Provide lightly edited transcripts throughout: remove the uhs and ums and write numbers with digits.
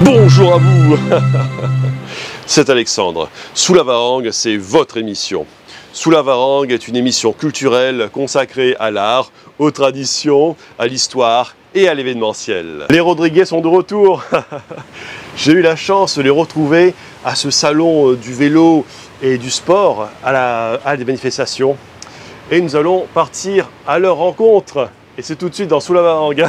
Bonjour à vous. C'est Alexandre. Sous la Varangue, c'est votre émission. Sous la Varangue est une émission culturelle consacrée à l'art, aux traditions, à l'histoire et à l'événementiel. Les Rodriguez sont de retour. J'ai eu la chance de les retrouver à ce salon du vélo et du sport, à des manifestations. Et nous allons partir à leur rencontre. Et c'est tout de suite dans Sous la Varangue.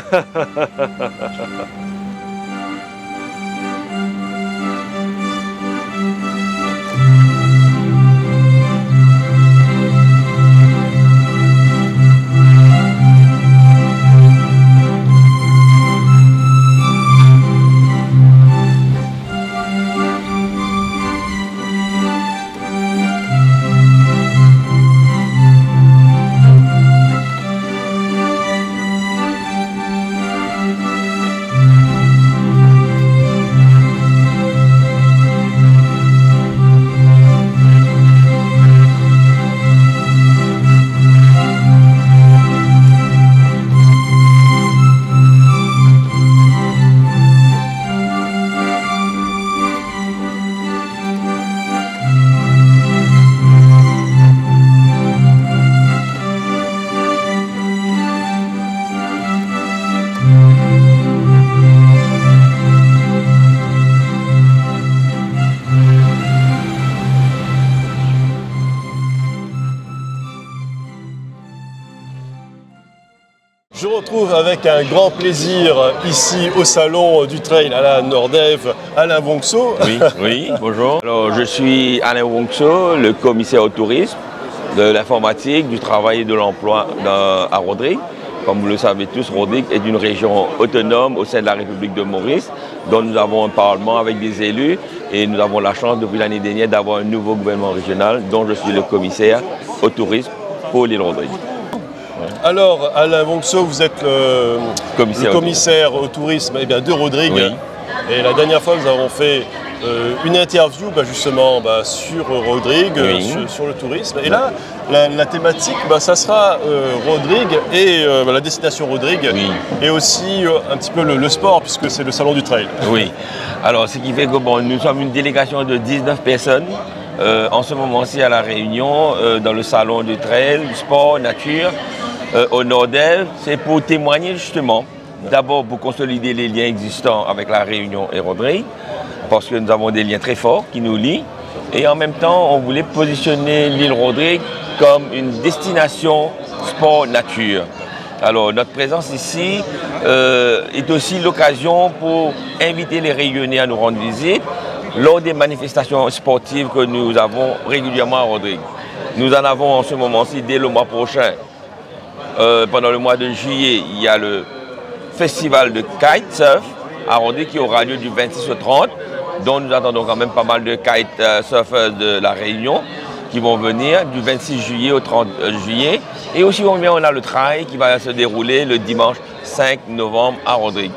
Je retrouve avec un grand plaisir ici au salon du trail à la Nordève, Alain Wongso. Oui, bonjour. Alors, je suis Alain Wongso, le commissaire au tourisme, de l'informatique, du travail et de l'emploi à Rodrigue. Comme vous le savez tous, Rodrigue est une région autonome au sein de la République de Maurice, dont nous avons un parlement avec des élus et nous avons la chance depuis l'année dernière d'avoir un nouveau gouvernement régional dont je suis le commissaire au tourisme pour l'île Rodrigue. Alors, Alain Wongso, vous êtes le commissaire au tourisme de Rodrigue. Oui. Et la dernière fois, nous avons fait une interview justement sur Rodrigue, oui, sur le tourisme. Et là, la thématique, ça sera Rodrigue et la destination Rodrigue. Oui. Et aussi un petit peu le sport, puisque c'est le salon du trail. Oui. Alors, ce qui fait que nous sommes une délégation de 19 personnes. En ce moment-ci à La Réunion, dans le salon du trail, du sport, nature. Au Nordève, c'est pour témoigner justement, d'abord pour consolider les liens existants avec La Réunion et Rodrigue, parce que nous avons des liens très forts qui nous lient, et en même temps, on voulait positionner l'île Rodrigue comme une destination sport-nature. Alors, notre présence ici est aussi l'occasion pour inviter les Réunionnais à nous rendre visite lors des manifestations sportives que nous avons régulièrement à Rodrigue. Nous en avons en ce moment-ci dès le mois prochain. Pendant le mois de juillet, il y a le festival de kitesurf à Rodrigue qui aura lieu du 26 au 30, dont nous attendons quand même pas mal de kitesurfers de La Réunion qui vont venir du 26 juillet au 30 juillet. Et aussi on a le trail qui va se dérouler le dimanche 5 novembre à Rodrigue.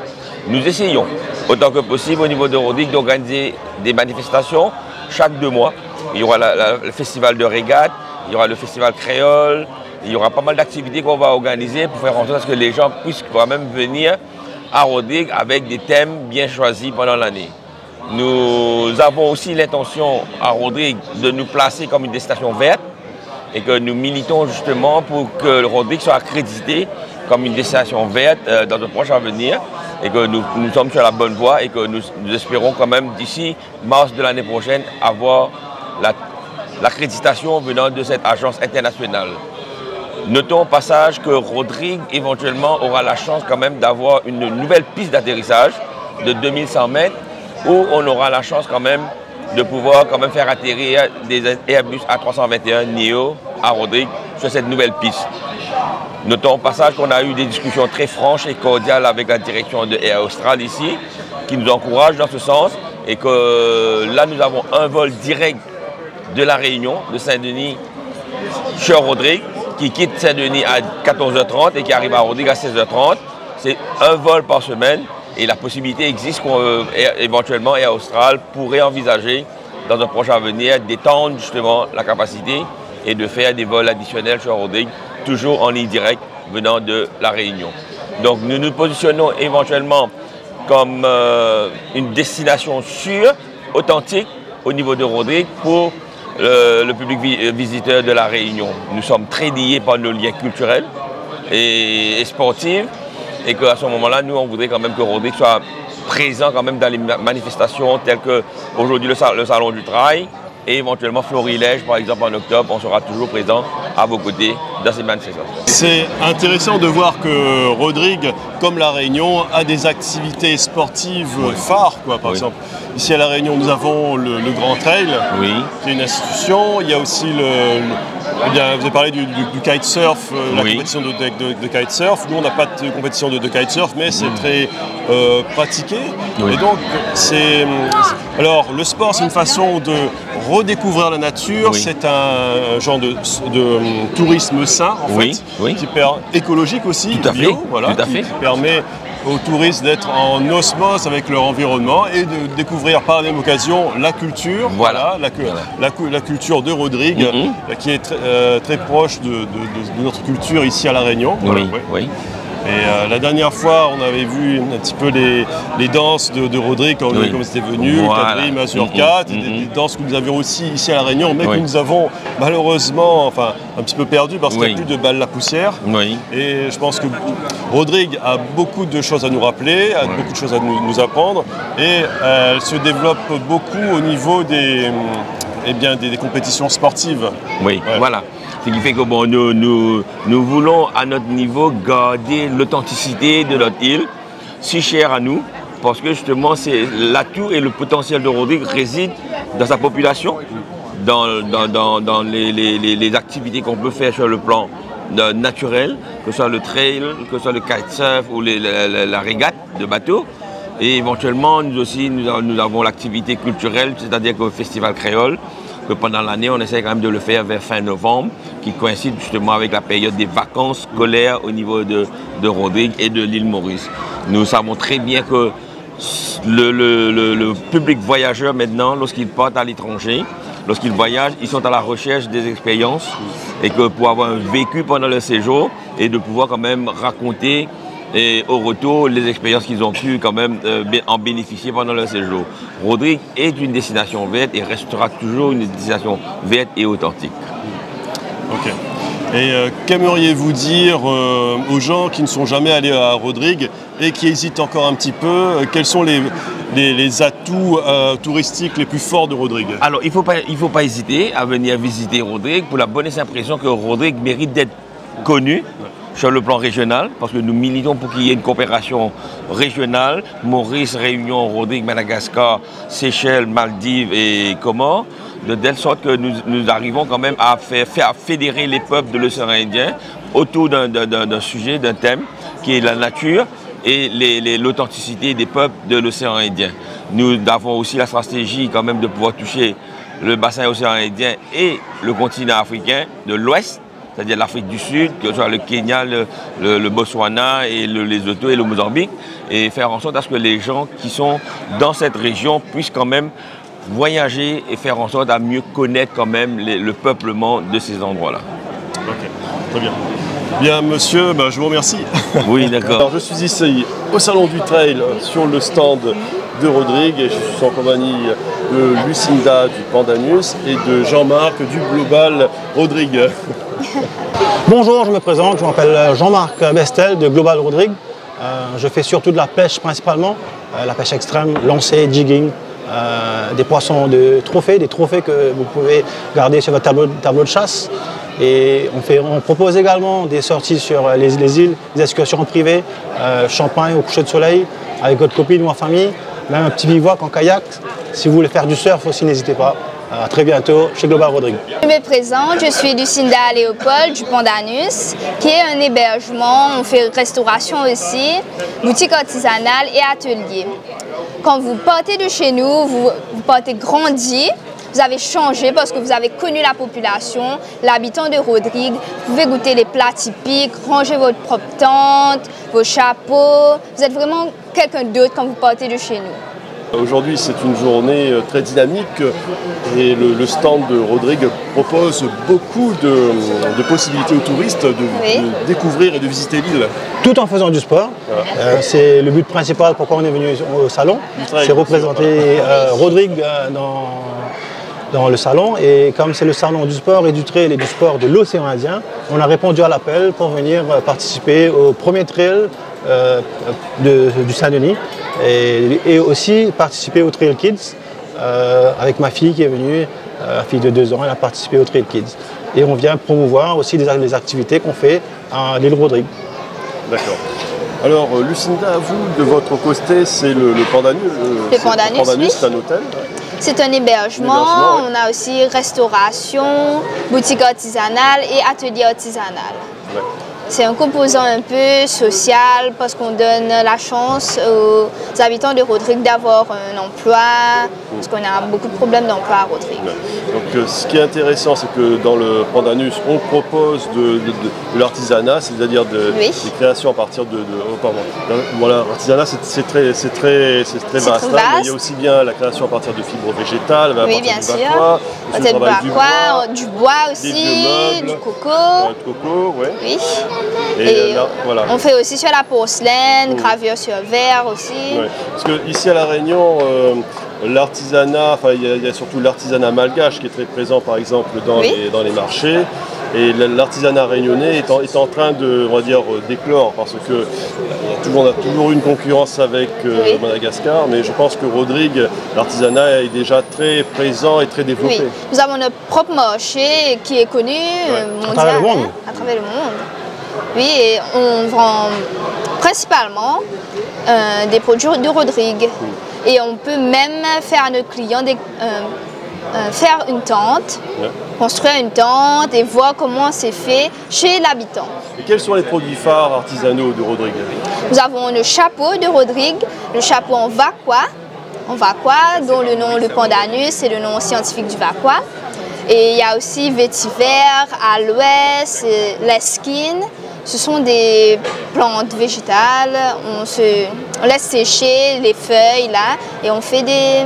Nous essayons autant que possible au niveau de Rodrigue d'organiser des manifestations chaque 2 mois. Il y aura le festival de régate, il y aura le festival créole. Il y aura pas mal d'activités qu'on va organiser pour faire en sorte que les gens puissent quand même venir à Rodrigue avec des thèmes bien choisis pendant l'année. Nous avons aussi l'intention à Rodrigue de nous placer comme une destination verte et que nous militons justement pour que Rodrigue soit accrédité comme une destination verte dans le prochain avenir et que nous sommes sur la bonne voie et que nous espérons quand même d'ici mars de l'année prochaine avoir l'accréditation venant de cette agence internationale. Notons au passage que Rodrigue éventuellement aura la chance quand même d'avoir une nouvelle piste d'atterrissage de 2100 mètres où on aura la chance quand même de pouvoir quand même faire atterrir des Airbus A321 Neo à Rodrigue sur cette nouvelle piste. Notons au passage qu'on a eu des discussions très franches et cordiales avec la direction de Air Austral ici qui nous encourage dans ce sens et que là nous avons un vol direct de La Réunion, de Saint-Denis sur Rodrigue, qui quitte Saint-Denis à 14h30 et qui arrive à Rodrigue à 16h30. C'est un vol par semaine et la possibilité existe qu'éventuellement Air Austral pourrait envisager dans un prochain avenir d'étendre justement la capacité et de faire des vols additionnels sur Rodrigue, toujours en ligne directe venant de La Réunion. Donc nous nous positionnons éventuellement comme une destination sûre, authentique au niveau de Rodrigue pour le public visiteur de la Réunion. Nous sommes très liés par nos liens culturels et sportifs et qu'à ce moment-là, nous, on voudrait quand même que Rodrigue soit présent quand même dans les manifestations telles que aujourd'hui le Salon du Trail et éventuellement Florilège, par exemple en octobre, on sera toujours présent à vos côtés dans ces manifestations. C'est intéressant de voir que Rodrigue, comme la Réunion, a des activités sportives phares, quoi. Par exemple, ici à la Réunion, nous avons le Grand Trail, qui est une institution. Il y a aussi vous avez parlé du kitesurf, la compétition de kitesurf. Nous, on n'a pas de compétition de kitesurf, mais c'est très pratiqué. Et donc, alors, le sport, c'est une façon de redécouvrir la nature. C'est un genre de tourisme sain, en fait, écologique aussi, bio, qui permet aux touristes d'être en osmose avec leur environnement et de découvrir par la même occasion la culture, la culture de Rodrigue, qui est très proche de notre culture ici à La Réunion. Et la dernière fois, on avait vu un petit peu les danses de Rodrigue comme c'était venu, Kadri, Mazurka, des danses que nous avions aussi ici à La Réunion, mais que nous avons malheureusement un petit peu perdu parce qu'il n'y a plus de balles la poussière. Et je pense que Rodrigue a beaucoup de choses à nous rappeler, a beaucoup de choses à nous apprendre, et elle se développe beaucoup au niveau des compétitions sportives. Voilà. Ce qui fait que nous voulons à notre niveau garder l'authenticité de notre île, si chère à nous, parce que justement l'atout et le potentiel de Rodrigue réside dans sa population, dans les activités qu'on peut faire sur le plan naturel, que ce soit le trail, que ce soit le kitesurf ou la régate de bateau. Et éventuellement, nous avons l'activité culturelle, c'est-à-dire que le Festival Créole, que pendant l'année, on essaie quand même de le faire vers fin novembre, qui coïncide justement avec la période des vacances scolaires au niveau de Rodrigue et de l'île Maurice. Nous savons très bien que le public voyageur maintenant, lorsqu'ils partent à l'étranger, lorsqu'ils voyagent, ils sont à la recherche des expériences et que pour avoir vécu pendant leur séjour et de pouvoir quand même raconter et au retour les expériences qu'ils ont pu quand même en bénéficier pendant leur séjour. Rodrigue est une destination verte et restera toujours une destination verte et authentique. Ok. Et qu'aimeriez-vous dire aux gens qui ne sont jamais allés à Rodrigue et qui hésitent encore un petit peu? Quels sont les atouts touristiques les plus forts de Rodrigue? Alors, il faut pas hésiter à venir visiter Rodrigue pour la bonne et simple raison que Rodrigue mérite d'être connu sur le plan régional, parce que nous militons pour qu'il y ait une coopération régionale, Maurice, Réunion, Rodrigue, Madagascar, Seychelles, Maldives et Comores, de telle sorte que nous arrivons quand même à fédérer les peuples de l'océan Indien autour d'un sujet, d'un thème, qui est la nature et l'authenticité des peuples de l'océan Indien. Nous avons aussi la stratégie quand même de pouvoir toucher le bassin océan Indien et le continent africain de l'Ouest, c'est-à-dire l'Afrique du Sud, que ce soit le Kenya, le Botswana, et le Lesotho et le Mozambique, et faire en sorte à ce que les gens qui sont dans cette région puissent quand même voyager et faire en sorte à mieux connaître quand même le peuplement de ces endroits-là. Ok, très bien. Bien, monsieur, je vous remercie. Oui, d'accord. Alors, je suis ici au Salon du Trail, sur le stand de Rodrigue, et je suis en compagnie de Lucinda du Pandanus et de Jean-Marc du Global Rodrigue. Bonjour, je me présente, je m'appelle Jean-Marc Bestel de Global Rodrigue. Je fais surtout de la pêche principalement, la pêche extrême, lancer, jigging, des poissons de trophées, des trophées que vous pouvez garder sur votre tableau de chasse. Et on propose également des sorties sur les îles, des excursions privées, Champagne au coucher de soleil, avec votre copine ou en famille, même un petit bivouac en kayak. Si vous voulez faire du surf aussi, n'hésitez pas. À très bientôt chez Global Rodrigue. Je me présente, je suis Lucinda Léopold du Pandanus, qui est un hébergement, on fait restauration aussi, boutique artisanale et atelier. Quand vous partez de chez nous, vous partez grandi, vous avez changé parce que vous avez connu la population, l'habitant de Rodrigue, vous pouvez goûter les plats typiques, ranger votre propre tente, vos chapeaux, vous êtes vraiment quelqu'un d'autre quand vous partez de chez nous. Aujourd'hui, c'est une journée très dynamique et le stand de Rodrigue propose beaucoup de possibilités aux touristes de découvrir et de visiter l'île. Tout en faisant du sport. Voilà. C'est le but principal pourquoi on est venu au salon. C'est représenter Rodrigue dans le salon. Et comme c'est le salon du sport et du trail et du sport de l'océan Indien, on a répondu à l'appel pour venir participer au premier trail du Saint-Denis et aussi participer au Trail Kids avec ma fille qui est venue, la fille de 2 ans, elle a participé au Trail Kids. Et on vient promouvoir aussi les activités qu'on fait à l'île Rodrigue. D'accord. Alors Lucinda, vous, de votre côté, c'est le Pandanus. Le Pandanus, oui. C'est un hôtel. C'est un hébergement. On a aussi restauration, boutique artisanale et atelier artisanal. Ouais. C'est un composant un peu social parce qu'on donne la chance aux habitants de Rodrigue d'avoir un emploi, parce qu'on a beaucoup de problèmes d'emploi à Rodrigue. Donc ce qui est intéressant, c'est que dans le Pandanus, on propose de l'artisanat, c'est-à-dire des créations à partir voilà, l'artisanat c'est très vaste, hein, mais il y a aussi bien la création à partir de fibres végétales, oui, bien sûr, du bois aussi, du coco. Ouais. Oui. Et là, voilà. On fait aussi sur la porcelaine, gravure sur verre aussi. Ouais. Parce qu'ici à La Réunion, l'artisanat, il y a surtout l'artisanat malgache qui est très présent par exemple dans les marchés. Et l'artisanat réunionnais est en train de, on va dire, d'éclore parce que on a toujours une concurrence avec Madagascar, mais je pense que Rodrigue, l'artisanat est déjà très présent et très développé. Oui. Nous avons notre propre marché qui est connu mondial, à travers le monde. Oui, et on vend principalement des produits de Rodrigue. Et on peut même faire à nos clients faire une tente, construire une tente et voir comment c'est fait chez l'habitant. Et quels sont les produits phares artisanaux de Rodrigue? Nous avons le chapeau de Rodrigue, le chapeau en vaqua, dont le nom le Pandanus, c'est le nom scientifique du vaqua. Et il y a aussi vétiver, aloès, l'esquine. Ce sont des plantes végétales. On laisse sécher les feuilles là et on fait des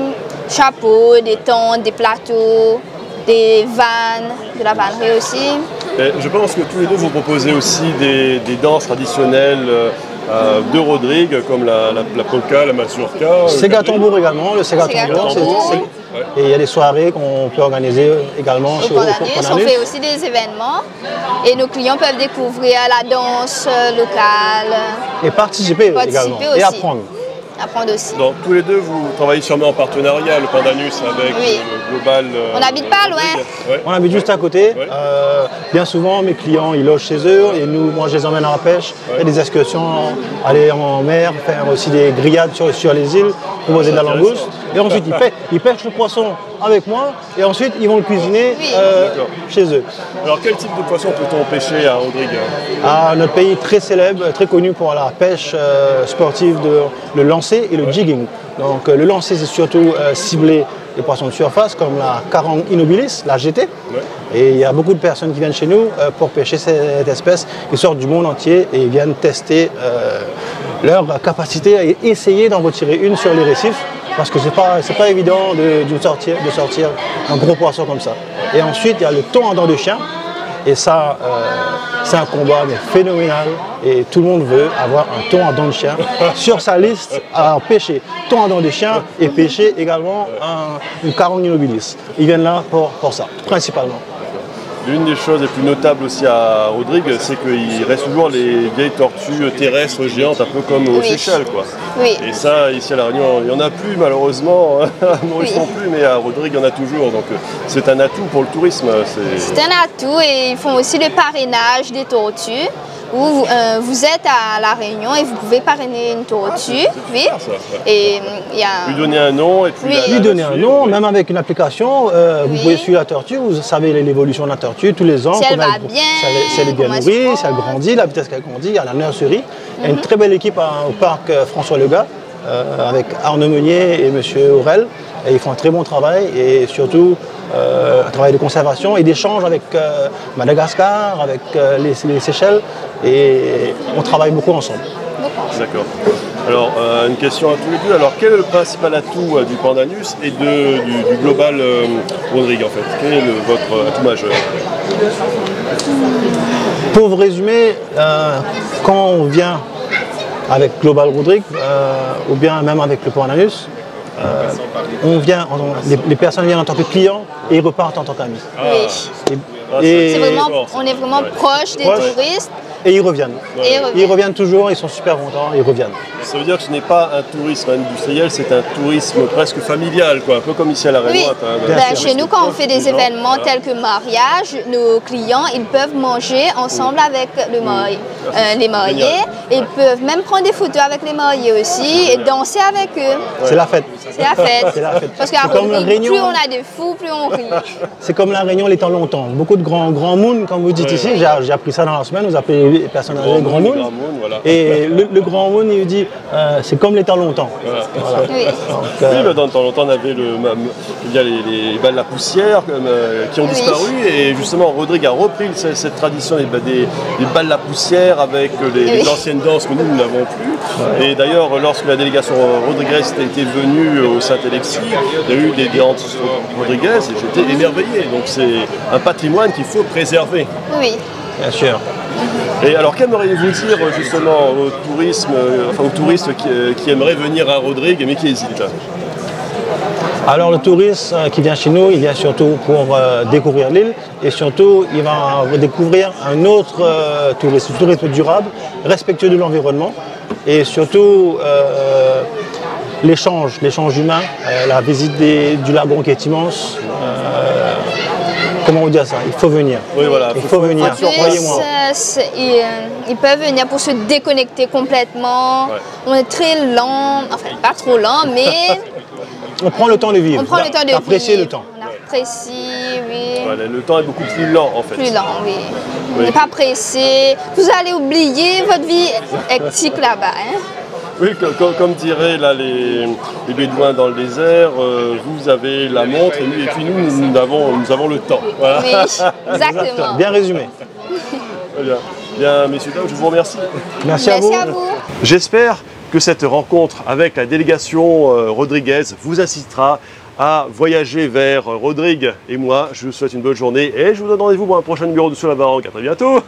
chapeaux, des tentes, des plateaux, des vannes, de la vannerie aussi. Et je pense que tous les deux vous proposez aussi des danses traditionnelles de Rodrigue comme la polka, la mazurka. Sega tambour également, le Sega tambour. Et il y a des soirées qu'on peut organiser également au Pandanus. On fait aussi des événements et nos clients peuvent découvrir la danse locale. Et participer également aussi. Et apprendre. Aussi. Donc tous les deux, vous travaillez sûrement en partenariat, le Pandanus avec le Global. On n'habite pas loin. On habite juste à côté. Bien souvent, mes clients, ils logent chez eux et moi, je les emmène à la pêche. Il y a des excursions, aller en mer, faire aussi des grillades sur les îles, proposer de la langouste. Et ensuite, ils pêchent le poisson avec moi et ensuite, ils vont le cuisiner chez eux. Alors, quel type de poisson peut-on pêcher à Rodrigue? Notre pays très célèbre, très connu pour la pêche sportive, le lancer et le jigging. Donc, le lancer, c'est surtout ciblé les poissons de surface comme la Carangue innobilis, la GT. Et il y a beaucoup de personnes qui viennent chez nous pour pêcher cette espèce. Ils sortent du monde entier et ils viennent tester leur capacité à essayer d'en retirer une sur les récifs. Parce que c'est pas évident de sortir un gros poisson comme ça. Et ensuite, il y a le thon en dents de chien. Et ça, c'est un combat phénoménal. Et tout le monde veut avoir un thon en dents de chien sur sa liste à pêcher. Thon en dents de chien et pêcher également une Carangue innobilis. Ils viennent là pour ça, principalement. L'une des choses les plus notables aussi à Rodrigue, c'est qu'il reste toujours les vieilles tortues terrestres géantes, un peu comme aux Seychelles, quoi. Oui. Et ça, ici à La Réunion, il n'y en a plus malheureusement, à Maurice non plus, mais à Rodrigue, il y en a toujours. Donc c'est un atout pour le tourisme. C'est un atout et ils font aussi le parrainage des tortues. Où vous êtes à La Réunion et vous pouvez parrainer une tortue, et il y a... Lui donner un nom et puis lui donner un nom, même avec une application, vous pouvez suivre la tortue, vous savez l'évolution de la tortue tous les ans. Si elle va bien, si elle est bien nourrie, si elle grandit, la vitesse qu'elle grandit, à la nurserie. Il y a une très belle équipe au parc François Legat, avec Arnaud Meunier et M. Aurel. Et ils font un très bon travail et surtout un travail de conservation et d'échange avec Madagascar, avec les Seychelles. Et on travaille beaucoup ensemble. D'accord. Alors, une question à tous les deux. Alors, quel est le principal atout du Pandanus et du Global Rodrigue, en fait? Quel est votre atout majeur? Pour vous résumer, quand on vient avec Global Rodrigue, ou bien même avec le Pandanus, les personnes viennent en tant que clients et ils repartent en tant qu'amis. Oui. On est vraiment proche des touristes. Et ils reviennent. Ils reviennent toujours, ils sont super contents, ils reviennent. Ça veut dire que ce n'est pas un tourisme industriel, c'est un tourisme presque familial, quoi, un peu comme ici à La Réunion. Oui. Chez nous, quand on fait des événements tels que mariage, nos clients ils peuvent manger ensemble avec les mariés. Ils peuvent même prendre des photos avec les mariés aussi et danser avec eux. C'est la fête. C'est la fête. Parce qu'à Rodrigue, plus on a de fous, plus on rit. C'est comme La Réunion les temps longtemps. Beaucoup de grands moon, comme vous dites ici, j'ai appris ça dans la semaine, vous appelez les personnes âgées grand moon. Voilà. Et le grand moon, il dit c'est comme les temps longtemps. Voilà. Oui. Oui, dans le temps longtemps, on avait les balles à poussière qui ont disparu. Et justement, Rodrigue a repris cette tradition des balles à poussière avec les anciennes danses que nous n'avons plus. Et d'ailleurs, lorsque la délégation rodriguez était venue au Saint-Alexis, il y a eu des danses rodriguaises et j'étais émerveillé. Donc c'est un patrimoine qu'il faut préserver. Oui. Bien sûr. Et alors, qu'aimeriez-vous dire justement aux touristes qui aimeraient venir à Rodrigue mais qui hésitent? Alors le touriste qui vient chez nous, il vient surtout pour découvrir l'île et surtout il va découvrir un autre tourisme durable, respectueux de l'environnement et surtout l'échange humain, la visite du lagon qui est immense. Comment on dit ça? Il faut venir. Oui, voilà. Il faut venir, croyez-moi. Ils peuvent venir pour se déconnecter complètement. Ouais. On est très lent, enfin pas trop lent, mais... On prend le temps de vivre. On prend le temps de vivre. Apprécier le temps. On apprécie, oui. Voilà, le temps est beaucoup plus lent en fait. Plus lent, oui. On n'est pas pressé. Vous allez oublier votre vie hectique là-bas. Hein? Oui, comme diraient là, les bédouins dans le désert, vous avez la montre et puis nous avons le temps. Voilà. Oui, exactement. Bien résumé. Bien, messieurs, dames, je vous remercie. Merci à vous. J'espère que cette rencontre avec la délégation rodriguaise vous incitera à voyager vers Rodrigue. Et moi, je vous souhaite une bonne journée et je vous donne rendez-vous pour un prochain numéro de Sous la Varangue. À très bientôt.